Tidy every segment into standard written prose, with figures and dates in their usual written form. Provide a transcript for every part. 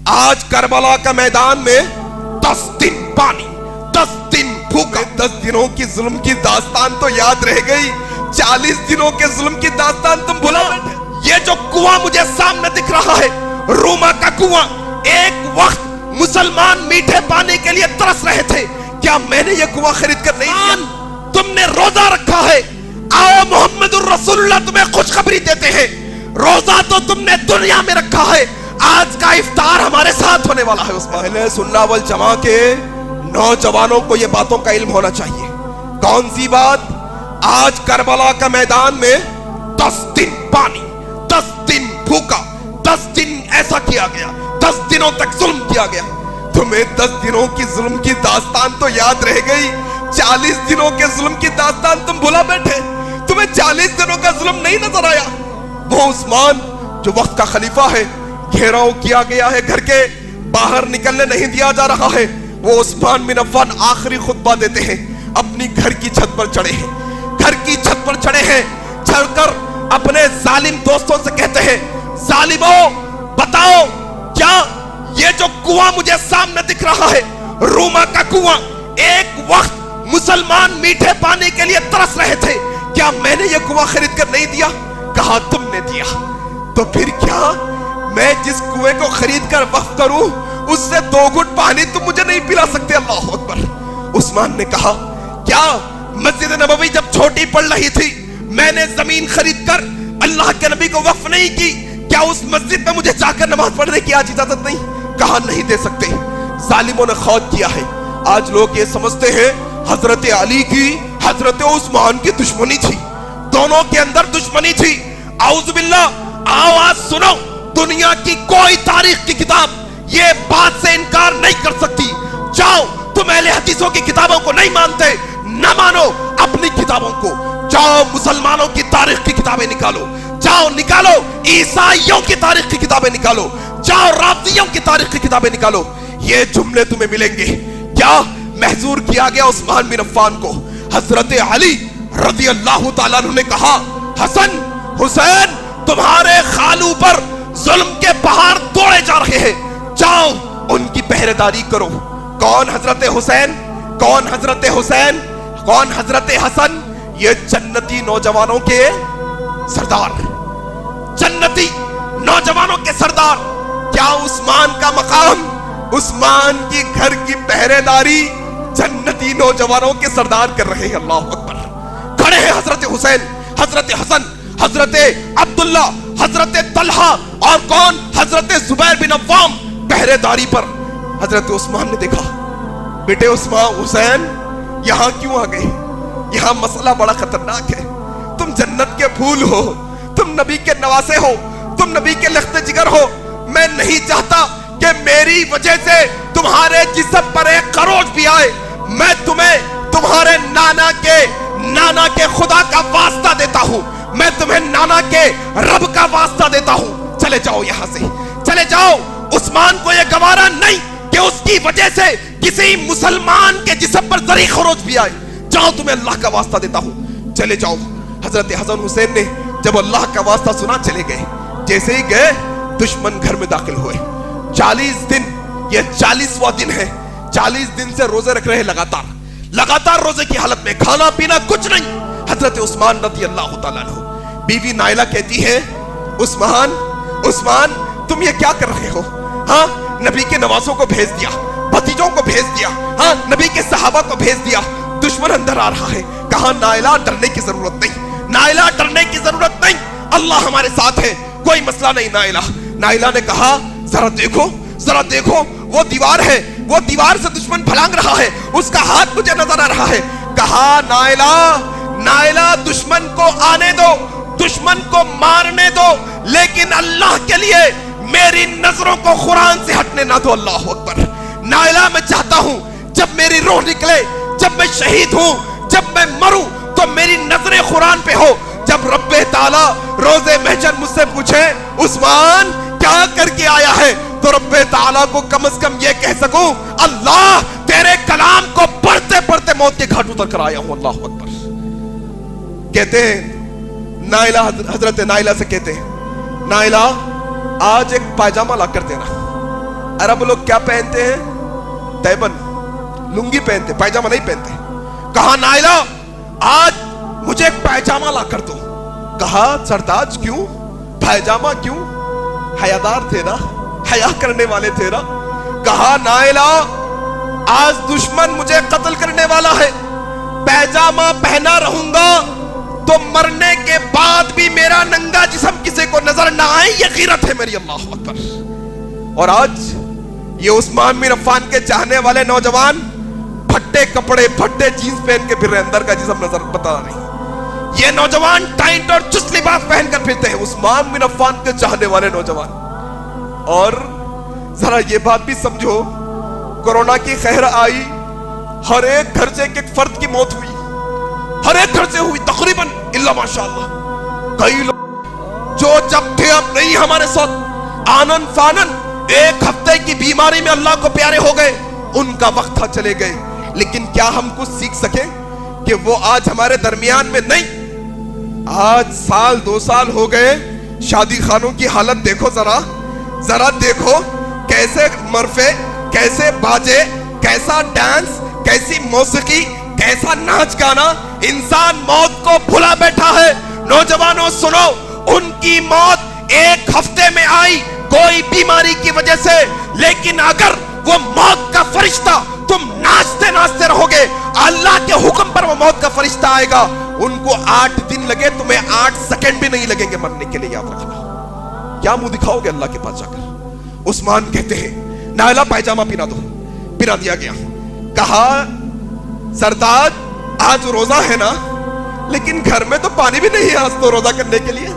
آج کربلا کا میدان میں 10 دن پانی، 10 دن بھوکا، 10 دنوں کی ظلم کی داستان تو یاد رہ گئی، 40 دنوں کے ظلم کی داستان تم بھلا بیٹھے۔ یہ جو کنواں مجھے سامنے دکھ رہا ہے، روما کا کنواں، ایک وقت مسلمان میٹھے پانی کے لیے ترس رہے تھے، کیا میں نے یہ کنواں خرید کر نہیں دیا؟ تم نے روزہ رکھا ہے، آؤ محمد الرسول اللہ تمہیں خوشخبری دیتے ہیں، روزہ تو تم نے دنیا میں رکھا ہے، آج کا افطار ہمارے ساتھ ہونے والا ہے۔ اس اہل سنہ والجماع کے نوجوانوں کو یہ باتوں کا علم ہونا چاہیے۔ کون سی بات؟ آج کربلا کا میدان میں 10 دن پانی، 10 دن بھوکا، 10 دن ایسا کیا گیا، 10 دنوں تک ظلم کیا گیا۔ تمہیں 10 دنوں کی ظلم کی داستان تو یاد رہ گئی، 40 دنوں کے ظلم کی داستان تم بھلا بیٹھے۔ تمہیں 40 دنوں کا ظلم نہیں نظر آیا؟ وہ عثمان جو وقت کا خلیفہ ہے، گھیراؤ کیا گیا ہے، گھر کے باہر نکلنے نہیں دیا جا رہا ہے، وہ عثمان بن عفان آخری خطبہ دیتے ہیں، اپنی گھر کی چھت پر چڑھے ہیں، گھر کی چھت پر چڑھے ہیں، چڑھ کر اپنے ظالم دوستوں سے کہتے ہیں، ظالموں بتاؤ کیا یہ جو کنواں مجھے سامنے دکھ رہا ہے، روما کا کنواں، ایک وقت مسلمان میٹھے پانی کے لیے ترس رہے تھے، کیا میں نے یہ کنواں خرید کر نہیں دیا؟ کہا تم نے دیا، تو پھر کیا میں جس کنویں کو خرید کر وقف کروں اس سے 2 گھٹ پانی تم مجھے نہیں پلا سکتے؟ اللہ اکبر۔ عثمان نے کہا کیا مسجد نبوی جب چھوٹی پڑ رہی تھی میں نے زمین خرید کر اللہ کے نبی کو وقف نہیں کی؟ کیا اس مسجد میں مجھے جا کر نماز پڑھنے کی آج اجازت نہیں؟ کہا نہیں دے سکتے۔ ظالموں نے خود کیا ہے۔ آج لوگ یہ سمجھتے ہیں حضرت علی کی حضرت عثمان کی دشمنی تھی، دونوں کے اندر دشمنی تھی۔ اعوذ باللہ، آواز سنو، دنیا کی کوئی تاریخ کی کتاب یہ بات سے انکار نہیں کر سکتی۔ جاؤ، تم اہل حدیثوں کی کتابوں کو نہیں مانتے، نہ مانو اپنی کتابوں کو، جاؤ مسلمانوں کی تاریخ کی کتابیں نکالو، جاؤ نکالو عیسائیوں کی تاریخ کی کتابیں نکالو، جاؤ رافضیوں کی تاریخ کی کتابیں نکالو، یہ جملے تمہیں ملیں گے۔ کیا محظور کیا گیا عثمان بن عفان کو؟ حضرت علی رضی اللہ تعالیٰ عنہ نے کہا حسن حسین تمہارے خالو پر ظلم کے پہاڑ توڑے جا رہے ہیں، جاؤ ان کی پہرے داری کرو۔ کون حضرت حسین؟ کون حضرت حسین؟ کون حضرت حسن؟ یہ جنتی نوجوانوں کے سردار، جنتی نوجوانوں کے سردار۔ کیا عثمان کا مقام، عثمان کی گھر کی پہرے داری جنتی نوجوانوں کے سردار کر رہے ہیں؟ اللہ اکبر۔ کھڑے ہیں حضرت حسین، حضرت حسن، حضرت عبداللہ، حضرت طلحہ اور کون؟ حضرت زبیر بن عوام پہرے داری پر۔ حضرت عثمان نے دیکھا، بیٹے عثمان حسین یہاں کیوں آ گئے؟ یہاں مسئلہ بڑا خطرناک ہے، تم جنت کے پھول ہو، تم نبی کے نواسے ہو، تم نبی کے لخت جگر ہو، میں نہیں چاہتا کہ میری وجہ سے تمہارے جسم پر ایک خروش بھی آئے۔ میں تمہیں تمہارے نانا کے خدا کا واسطہ دیتا ہوں، میں تمہیں نانا کے رب کا واسطہ دیتا ہوں، چلے جاؤ یہاں سے، چلے جاؤ۔ عثمان کو یہ گوارا نہیں کہ اس کی وجہ سے کسی مسلمان کے جسم پر ذری خروش بھی آئے، جاؤ تمہیں اللہ کا واسطہ دیتا ہوں، چلے جاؤ۔ حضرت حسن حسین نے جب اللہ کا واسطہ سنا چلے گئے، جیسے ہی گئے دشمن گھر میں داخل ہوئے۔ 40 دن، یہ 40واں دن ہے، 40 دن سے روزے رکھ رہے، لگاتار روزے کی حالت میں، کھانا پینا کچھ نہیں۔ حضرت عثمان رضی اللہ تعالیٰ عنہ، بیوی نائلہ کہتی ہے عثمان تم یہ کیا کر رہے ہو؟ ہاں نبی کے نواسوں کو بھیج دیا، بھتیجوں کو بھیج دیا، ہاں نبی کے صحابہ کو بھیج دیا، دشمن اندر آ رہا ہے۔ کہا نائلہ ڈرنے کی ضرورت نہیں، نائلہ ڈرنے کی ضرورت نہیں، اللہ ہمارے ساتھ ہے، کوئی مسئلہ نہیں۔ نائلہ نے کہا ذرا دیکھو وہ دیوار ہے، وہ دیوار سے دشمن پھلانگ رہا ہے، اس کا ہاتھ مجھے نظر آ رہا ہے۔ کہا نائلہ دشمن کو آنے دو، دشمن کو مارنے دو، لیکن اللہ کے لیے میری نظروں کو قرآن سے ہٹنے نہ دو۔ اللہ اکبر۔ نائلہ میں چاہتا ہوں جب میری روح نکلے، جب میں شہید ہوں، جب میں مروں تو میری نظریں قرآن پہ ہو۔ جب رب تعالیٰ روز محشر مجھ سے پوچھے عثمان کیا کر کے آیا ہے، تو رب تعالیٰ کو کم از کم یہ کہہ سکوں اللہ تیرے کلام کو پڑھتے پڑھتے موت کے گھاٹ اتر کر آیا ہوں۔ اللہ اکبر۔ کہتے ہیں نائلہ، حضرت نائلہ سے کہتے ہیں نائلہ آج ایک پائجامہ لا کر دینا، عرب لوگ کیا پہنتے ہیں؟ تیبن، لنگی پہنتے، پائجامہ نہیں پہنتے. کہا نائلہ آج مجھے ایک پائجامہ لا کر دو. کہا سرداج کیوں؟ پائجامہ کیوں؟ حیادار تھے نا، حیا کرنے والے تھے نا. کہا نائلہ آج دشمن مجھے قتل کرنے والا ہے، پائجامہ پہنا رہوں گا تو مرنے کے بعد بھی میرا ننگا جسم کسی کو نظر نہ آئے، یہ غیرت ہے میری. اللہ اکبر. اور آج یہ عثمان بن عفان کے چاہنے والے نوجوان پھٹے کپڑے، پھٹے جینز پہن کے پھر رہے، اندر کا جسم نظر پتا نہیں. یہ نوجوان ٹائٹ اور چست لباس پہن کر پھرتے ہیں، عثمان بن عفان کے چاہنے والے نوجوان. اور ذرا یہ بات بھی سمجھو، کورونا کی قہر آئی، ہر ایک گھر سے ایک فرد کی موت ہوئی، ہر ایک گھر سے ہوئی تقریباً، الا ماشاءاللہ. کئی لوگ جو جب تھے اب نہیں ہمارے ساتھ، آنن فانن ایک ہفتے کی بیماری میں اللہ کو پیارے ہو گئے، ان کا وقت تھا چلے گئے. لیکن کیا ہم کچھ سیکھ سکے کہ وہ آج ہمارے درمیان میں نہیں؟ آج سال 2 سال ہو گئے، شادی خانوں کی حالت دیکھو، ذرا دیکھو کیسے مرفے، کیسے باجے، کیسا ڈانس، کیسی موسیقی، کیسا ناچ گانا. انسان موت کو بھلا بیٹھا ہے. نوجوانوں سنو، ان کی موت ایک ہفتے میں آئی کوئی بیماری کی وجہ سے، لیکن اگر وہ موت کا فرشتہ تم ناچتے ناچتے رہو گے، اللہ کے حکم پر وہ موت کا فرشتہ آئے گا. ان کو 8 دن لگے، تمہیں 8 سیکنڈ بھی نہیں لگیں گے مرنے کے لیے. یاد رکھنا. کیا منہ دکھاؤ گے اللہ کے پاس جا کر؟ عثمان کہتے ہیں نائلہ پائجامہ پہنا دو. پہنا دیا گیا. کہا سردار آج روزہ ہے نا، لیکن گھر میں تو پانی بھی نہیں ہے آج تو روزہ کرنے کے لیے،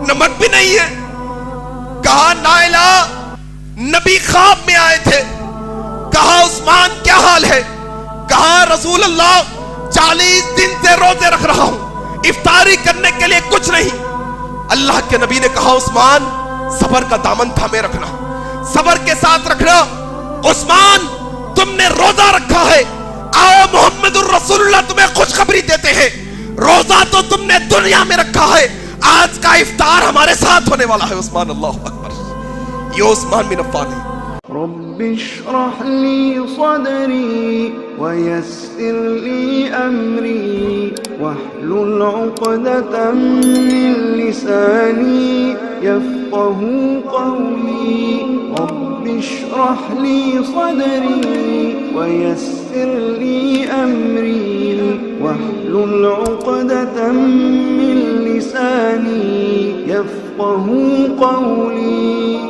نمک بھی نہیں ہے. کہا نائلہ نبی خواب میں آئے تھے. کہا عثمان کیا حال ہے؟ کہا رسول اللہ 40 دن سے روزے رکھ رہا ہوں، افطاری کرنے کے لیے کچھ نہیں. اللہ کے نبی نے کہا عثمان صبر کا دامن تھامے رکھنا، صبر کے ساتھ رکھنا. عثمان تم نے روزہ رکھا ہے، آؤ محمد الرسول اللہ تمہیں خوشخبری دیتے ہیں، روزہ تو تم نے دنیا میں رکھا ہے، آج کا افطار ہمارے ساتھ ہونے والا ہے. عثمان، اللہ اکبر. یہ عثمان بن عفان ہے. رب اشرح لي صدري ويسر لي أمري واحلل عقدة من لساني يفقه قولي. رب اشرح لي صدري ويسر لي أمري واحلل عقدة من لساني يفقه قولي.